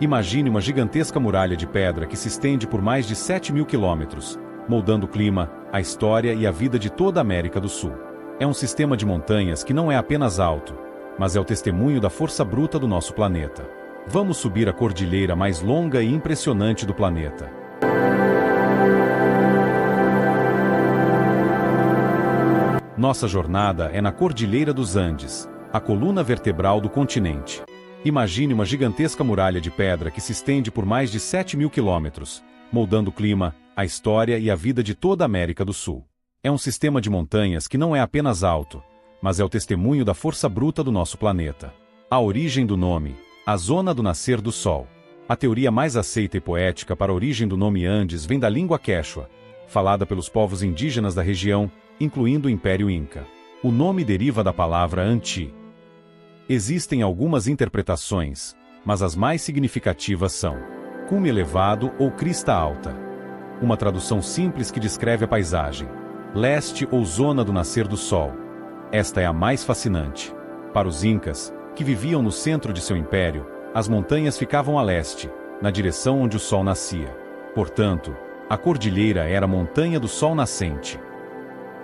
Imagine uma gigantesca muralha de pedra que se estende por mais de 7.000 quilômetros, moldando o clima, a história e a vida de toda a América do Sul. É um sistema de montanhas que não é apenas alto, mas é o testemunho da força bruta do nosso planeta. Vamos subir a cordilheira mais longa e impressionante do planeta. Nossa jornada é na Cordilheira dos Andes, a coluna vertebral do continente. Imagine uma gigantesca muralha de pedra que se estende por mais de 7.000 quilômetros, moldando o clima, a história e a vida de toda a América do Sul. É um sistema de montanhas que não é apenas alto, mas é o testemunho da força bruta do nosso planeta. A origem do nome: a zona do nascer do sol. A teoria mais aceita e poética para a origem do nome Andes vem da língua quechua, falada pelos povos indígenas da região, incluindo o Império Inca. O nome deriva da palavra Anti. Existem algumas interpretações, mas as mais significativas são cume elevado ou crista alta. Uma tradução simples que descreve a paisagem. Leste ou zona do nascer do sol. Esta é a mais fascinante. Para os Incas, que viviam no centro de seu império, as montanhas ficavam a leste, na direção onde o sol nascia. Portanto, a cordilheira era a montanha do sol nascente.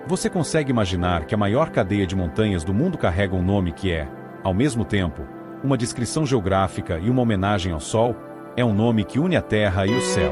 Você consegue imaginar que a maior cadeia de montanhas do mundo carrega um nome que é, ao mesmo tempo, uma descrição geográfica e uma homenagem ao sol? É um nome que une a terra e o céu.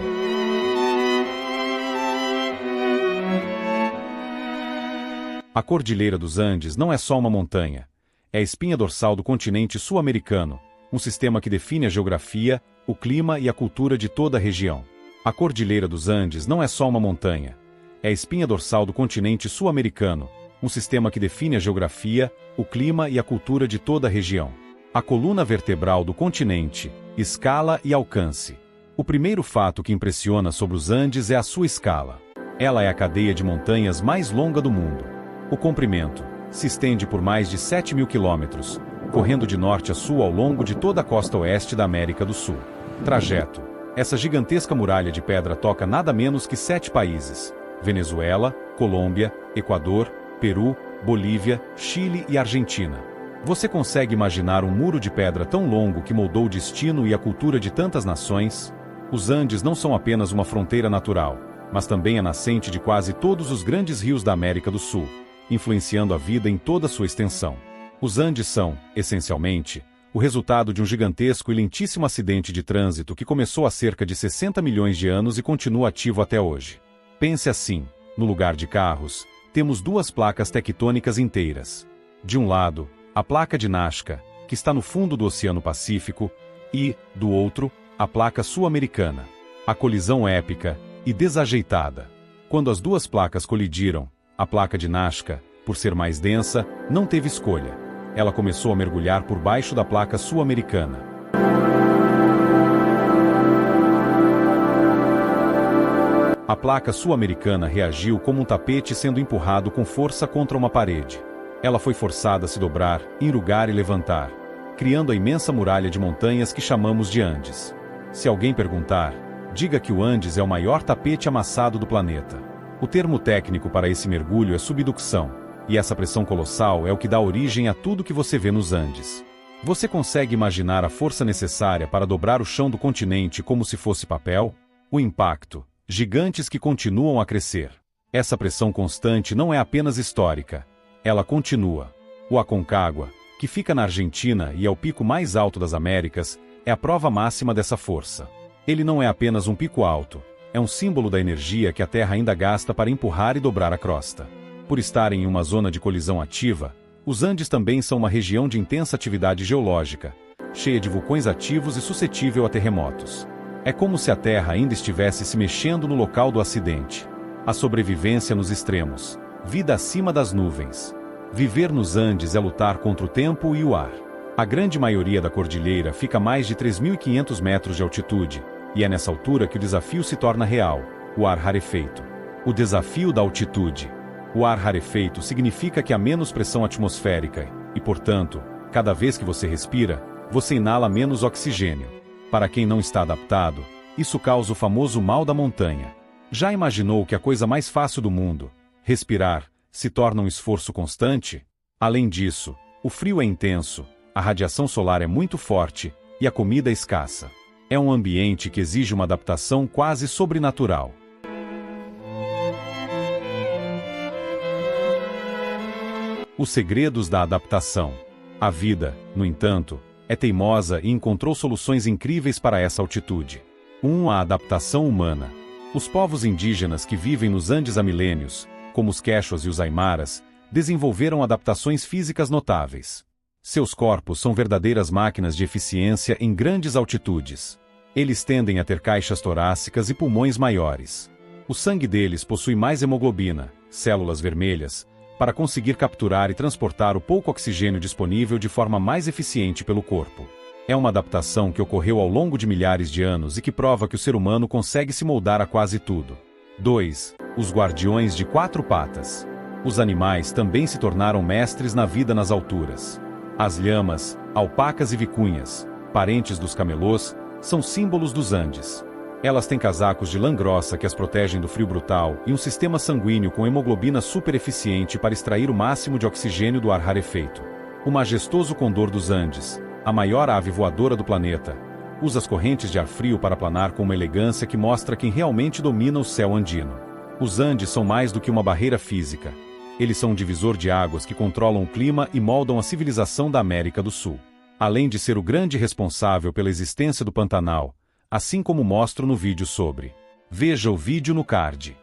A Cordilheira dos Andes não é só uma montanha. É a espinha dorsal do continente sul-americano, um sistema que define a geografia, o clima e a cultura de toda a região. A Cordilheira dos Andes não é só uma montanha. É a espinha dorsal do continente sul-americano, um sistema que define a geografia, o clima e a cultura de toda a região. A coluna vertebral do continente, escala e alcance. O primeiro fato que impressiona sobre os Andes é a sua escala. Ela é a cadeia de montanhas mais longa do mundo. O comprimento se estende por mais de 7.000 quilômetros, correndo de norte a sul ao longo de toda a costa oeste da América do Sul. Trajeto. Essa gigantesca muralha de pedra toca nada menos que 7 países: Venezuela, Colômbia, Equador, Peru, Bolívia, Chile e Argentina. Você consegue imaginar um muro de pedra tão longo que moldou o destino e a cultura de tantas nações? Os Andes não são apenas uma fronteira natural, mas também a nascente de quase todos os grandes rios da América do Sul, influenciando a vida em toda a sua extensão. Os Andes são, essencialmente, o resultado de um gigantesco e lentíssimo acidente de trânsito que começou há cerca de 60 milhões de anos e continua ativo até hoje. Pense assim: no lugar de carros, temos 2 placas tectônicas inteiras. De um lado, a placa de Nazca, que está no fundo do Oceano Pacífico, e, do outro, a placa sul-americana. A colisão épica e desajeitada. Quando as 2 placas colidiram, a placa de Nazca, por ser mais densa, não teve escolha. Ela começou a mergulhar por baixo da placa sul-americana. A placa sul-americana reagiu como um tapete sendo empurrado com força contra uma parede. Ela foi forçada a se dobrar, enrugar e levantar, criando a imensa muralha de montanhas que chamamos de Andes. Se alguém perguntar, diga que o Andes é o maior tapete amassado do planeta. O termo técnico para esse mergulho é subducção, e essa pressão colossal é o que dá origem a tudo que você vê nos Andes. Você consegue imaginar a força necessária para dobrar o chão do continente como se fosse papel? O impacto. Gigantes que continuam a crescer. Essa pressão constante não é apenas histórica. Ela continua. O Aconcagua, que fica na Argentina e é o pico mais alto das Américas, é a prova máxima dessa força. Ele não é apenas um pico alto, é um símbolo da energia que a Terra ainda gasta para empurrar e dobrar a crosta. Por estarem em uma zona de colisão ativa, os Andes também são uma região de intensa atividade geológica, cheia de vulcões ativos e suscetível a terremotos. É como se a Terra ainda estivesse se mexendo no local do acidente. A sobrevivência nos extremos. Vida acima das nuvens. Viver nos Andes é lutar contra o tempo e o ar. A grande maioria da cordilheira fica a mais de 3.500 metros de altitude, e é nessa altura que o desafio se torna real: o ar rarefeito. O desafio da altitude. O ar rarefeito significa que há menos pressão atmosférica e, portanto, cada vez que você respira, você inala menos oxigênio. Para quem não está adaptado, isso causa o famoso mal da montanha. Já imaginou que a coisa mais fácil do mundo, respirar, se torna um esforço constante? Além disso, o frio é intenso, a radiação solar é muito forte e a comida é escassa. É um ambiente que exige uma adaptação quase sobrenatural. Os segredos da adaptação. A vida, no entanto, é teimosa e encontrou soluções incríveis para essa altitude. 1. A adaptação humana. Os povos indígenas que vivem nos Andes há milênios, como os Quechuas e os Aimaras, desenvolveram adaptações físicas notáveis. Seus corpos são verdadeiras máquinas de eficiência em grandes altitudes. Eles tendem a ter caixas torácicas e pulmões maiores. O sangue deles possui mais hemoglobina, células vermelhas, para conseguir capturar e transportar o pouco oxigênio disponível de forma mais eficiente pelo corpo. É uma adaptação que ocorreu ao longo de milhares de anos e que prova que o ser humano consegue se moldar a quase tudo. 2. Os guardiões de 4 patas. Os animais também se tornaram mestres na vida nas alturas. As lhamas, alpacas e vicunhas, parentes dos camelôs, são símbolos dos Andes. Elas têm casacos de lã grossa que as protegem do frio brutal e um sistema sanguíneo com hemoglobina super eficiente para extrair o máximo de oxigênio do ar rarefeito. O majestoso condor dos Andes, a maior ave voadora do planeta, usa as correntes de ar frio para planar com uma elegância que mostra quem realmente domina o céu andino. Os Andes são mais do que uma barreira física. Eles são um divisor de águas que controlam o clima e moldam a civilização da América do Sul. Além de ser o grande responsável pela existência do Pantanal, assim como mostro no vídeo sobre. Veja o vídeo no card.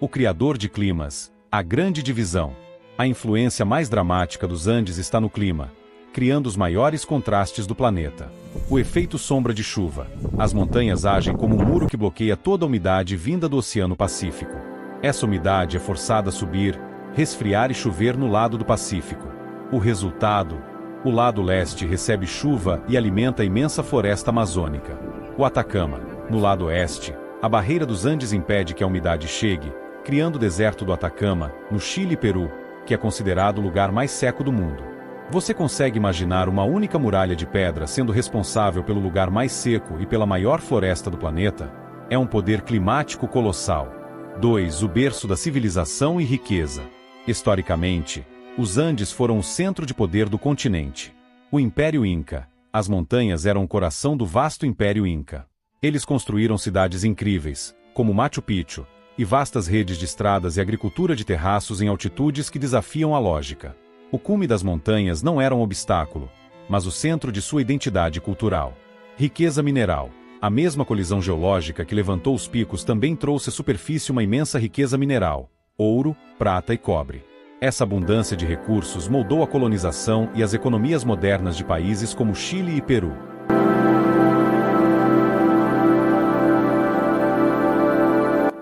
O criador de climas, a grande divisão. A influência mais dramática dos Andes está no clima, criando os maiores contrastes do planeta. O efeito sombra de chuva. As montanhas agem como um muro que bloqueia toda a umidade vinda do Oceano Pacífico. Essa umidade é forçada a subir, resfriar e chover no lado do Pacífico. O resultado: o lado leste recebe chuva e alimenta a imensa floresta amazônica. O Atacama, no lado oeste, a barreira dos Andes impede que a umidade chegue, criando o deserto do Atacama, no Chile e Peru, que é considerado o lugar mais seco do mundo. Você consegue imaginar uma única muralha de pedra sendo responsável pelo lugar mais seco e pela maior floresta do planeta? É um poder climático colossal. 2. O berço da civilização e riqueza. Historicamente, os Andes foram o centro de poder do continente. O Império Inca. As montanhas eram o coração do vasto Império Inca. Eles construíram cidades incríveis, como Machu Picchu, e vastas redes de estradas e agricultura de terraços em altitudes que desafiam a lógica. O cume das montanhas não era um obstáculo, mas o centro de sua identidade cultural. Riqueza mineral. A mesma colisão geológica que levantou os picos também trouxe à superfície uma imensa riqueza mineral: ouro, prata e cobre. Essa abundância de recursos moldou a colonização e as economias modernas de países como Chile e Peru.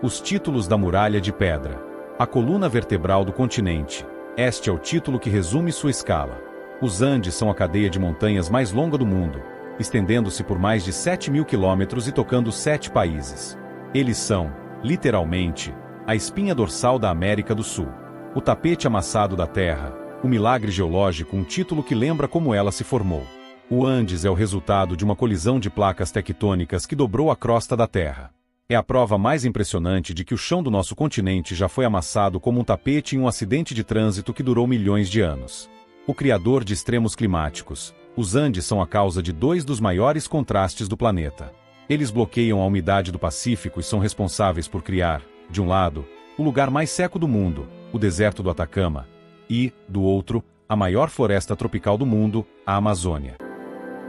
Os títulos da Muralha de Pedra. A coluna vertebral do continente. Este é o título que resume sua escala. Os Andes são a cadeia de montanhas mais longa do mundo, estendendo-se por mais de 7.000 quilômetros e tocando 7 países. Eles são, literalmente, a espinha dorsal da América do Sul. O tapete amassado da Terra, o milagre geológico, um título que lembra como ela se formou. O Andes é o resultado de uma colisão de placas tectônicas que dobrou a crosta da Terra. É a prova mais impressionante de que o chão do nosso continente já foi amassado como um tapete em um acidente de trânsito que durou milhões de anos. O criador de extremos climáticos. Os Andes são a causa de 2 dos maiores contrastes do planeta. Eles bloqueiam a umidade do Pacífico e são responsáveis por criar, de um lado, o lugar mais seco do mundo, o deserto do Atacama, e, do outro, a maior floresta tropical do mundo, a Amazônia.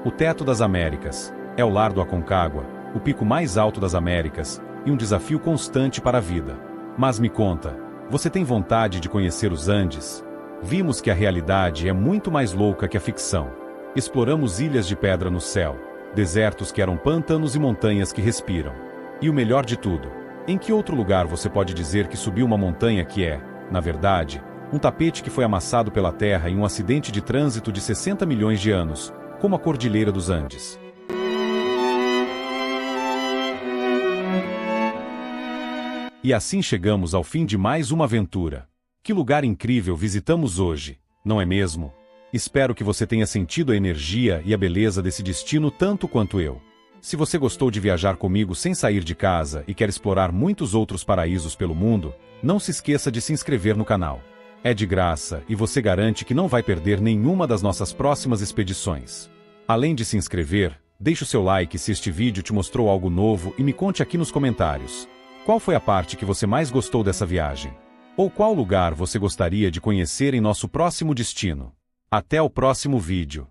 O teto das Américas. É o lar do Aconcagua, o pico mais alto das Américas, e um desafio constante para a vida. Mas me conta, você tem vontade de conhecer os Andes? Vimos que a realidade é muito mais louca que a ficção. Exploramos ilhas de pedra no céu, desertos que eram pântanos e montanhas que respiram. E o melhor de tudo, em que outro lugar você pode dizer que subiu uma montanha que é, na verdade, um tapete que foi amassado pela Terra em um acidente de trânsito de 60 milhões de anos, como a Cordilheira dos Andes? E assim chegamos ao fim de mais uma aventura. Que lugar incrível visitamos hoje, não é mesmo? Espero que você tenha sentido a energia e a beleza desse destino tanto quanto eu. Se você gostou de viajar comigo sem sair de casa e quer explorar muitos outros paraísos pelo mundo, não se esqueça de se inscrever no canal. É de graça e você garante que não vai perder nenhuma das nossas próximas expedições. Além de se inscrever, deixe o seu like se este vídeo te mostrou algo novo e me conte aqui nos comentários. Qual foi a parte que você mais gostou dessa viagem? Ou qual lugar você gostaria de conhecer em nosso próximo destino? Até o próximo vídeo.